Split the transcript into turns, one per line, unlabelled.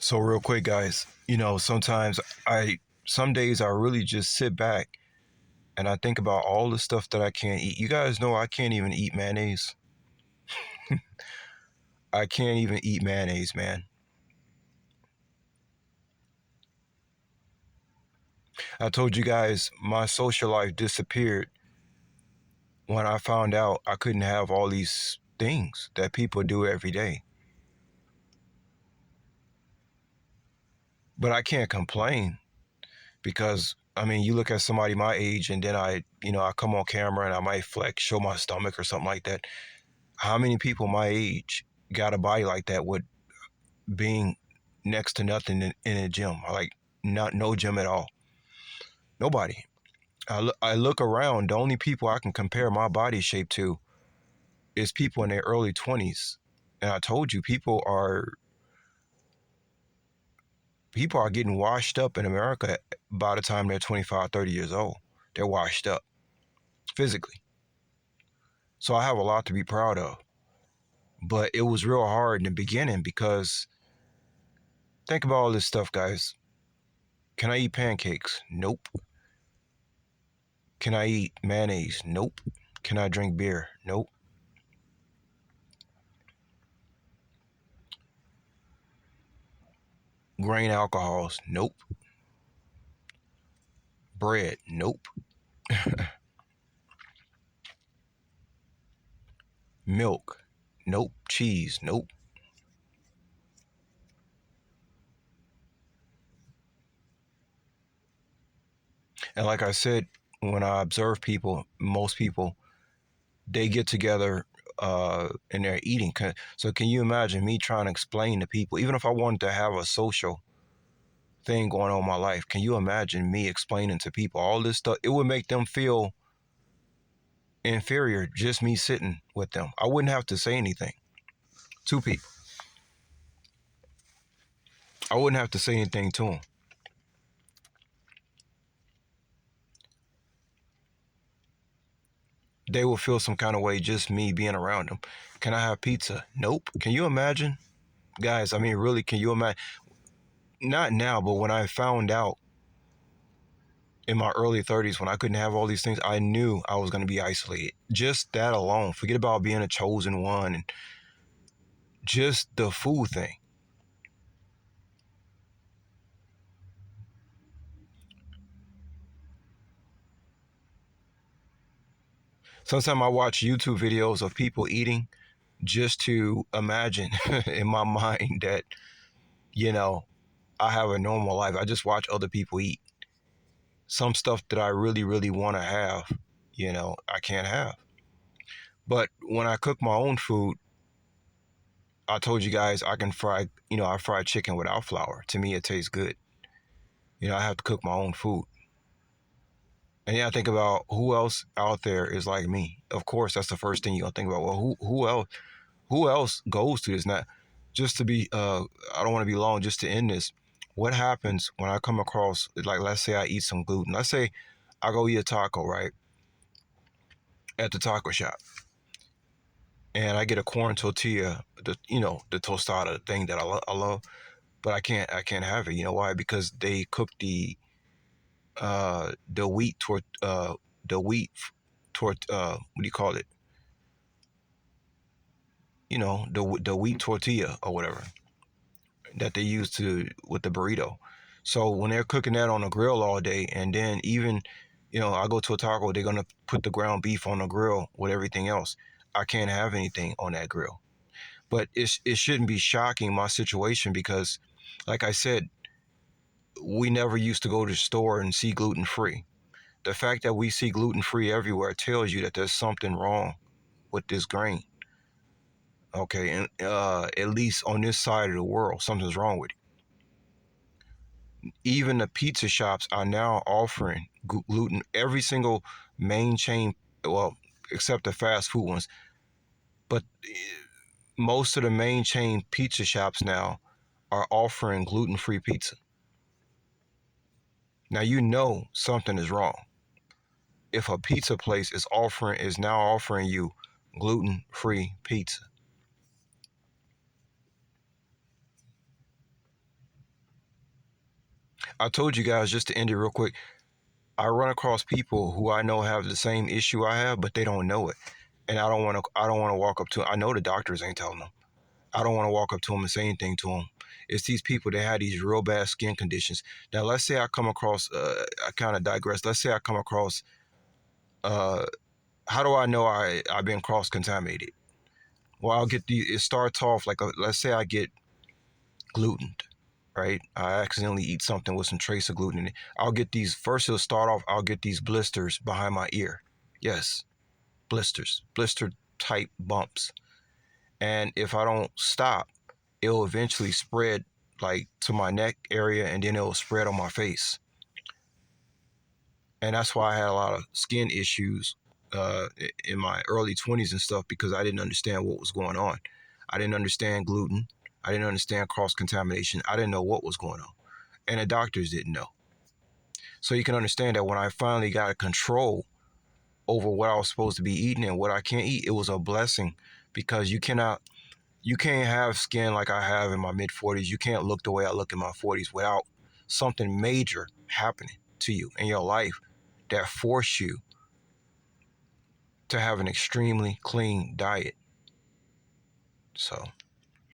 So real quick, guys, sometimes some days I really just sit back and I think about all the stuff that I can't eat. You guys know I can't even eat mayonnaise. I can't even eat mayonnaise, man. I told you guys my social life disappeared when I found out I couldn't have all these things that people do every day. But I can't complain because you look at somebody my age and then I come on camera and I might flex, show my stomach or something like that. How many people my age got a body like that with being next to nothing in a gym? Like, not no gym at all. Nobody. I look around. The only people I can compare my body shape to is people in their early 20s. And I told you, people are getting washed up in America by the time they're 25, 30 years old. They're washed up physically. So I have a lot to be proud of. But it was real hard in the beginning because think about all this stuff, guys. Can I eat pancakes? Nope. Can I eat mayonnaise? Nope. Can I drink beer? Nope. Grain alcohols? Nope. Bread? Nope. Milk? Nope. Cheese? Nope. And like I said, when I observe people, most people, they get together and they're eating. So can you imagine me trying to explain to people, even if I wanted to have a social thing going on in my life, can you imagine me explaining to people all this stuff? It would make them feel inferior, just me sitting with them. I wouldn't have to say anything to people. I wouldn't have to say anything to them. They will feel some kind of way just me being around them. Can I have pizza? Nope. Can you imagine? Guys, really, can you imagine? Not now, but when I found out in my early 30s when I couldn't have all these things, I knew I was going to be isolated. Just that alone. Forget about being a chosen one and just the food thing. Sometimes I watch YouTube videos of people eating just to imagine in my mind that, you know, I have a normal life. I just watch other people eat. Some stuff that I really, really want to have, I can't have. But when I cook my own food, I told you guys I can fry, I fry chicken without flour. To me, it tastes good. I have to cook my own food. And yeah, I think about who else out there is like me. Of course, that's the first thing you're gonna think about. Well, who else goes to this? Not just to be I don't want to be long, just to end this. What happens when I come across, like, let's say I eat some gluten. Let's say I go eat a taco, right? At the taco shop. And I get a corn tortilla, the tostada thing that I love, but I can't have it. You know why? Because they cook the wheat what do you call it? The wheat tortilla or whatever that they use to with the burrito. So when they're cooking that on the grill all day, and then even, I go to a taco, they're gonna put the ground beef on the grill with everything else. I can't have anything on that grill. But it shouldn't be shocking my situation because, like I said, we never used to go to the store and see gluten free. The fact that we see gluten free everywhere tells you that there's something wrong with this grain. Okay, and at least on this side of the world, something's wrong with it. Even the pizza shops are now offering gluten. Every single main chain, well, except the fast food ones, but most of the main chain pizza shops now are offering gluten-free pizza. Now you know something is wrong if a pizza place is now offering you gluten-free pizza. I told you guys, just to end it real quick, I run across people who I know have the same issue I have, but they don't know it. And I don't want to walk up to, I know the doctors ain't telling them. I don't want to walk up to them and say anything to them. It's these people that have these real bad skin conditions. Now, let's say I come across, I kind of digress. Let's say I come across, uh, how do I know I've been cross contaminated? Well, it starts off like, let's say I get gluten, right? I accidentally eat something with some trace of gluten in it. I'll get these, first it'll start off, I'll get these blisters behind my ear. Yes, blister type bumps. And if I don't stop, it'll eventually spread like to my neck area, and then it'll spread on my face. And that's why I had a lot of skin issues uh, in my early 20s and stuff, because I didn't understand what was going on. I didn't understand gluten. I didn't understand cross contamination. I didn't know what was going on. And the doctors didn't know. So you can understand that when I finally got a control over what I was supposed to be eating and what I can't eat, it was a blessing, because you can't have skin like I have in my mid 40s. You can't look the way I look in my 40s without something major happening to you in your life that force you to have an extremely clean diet. So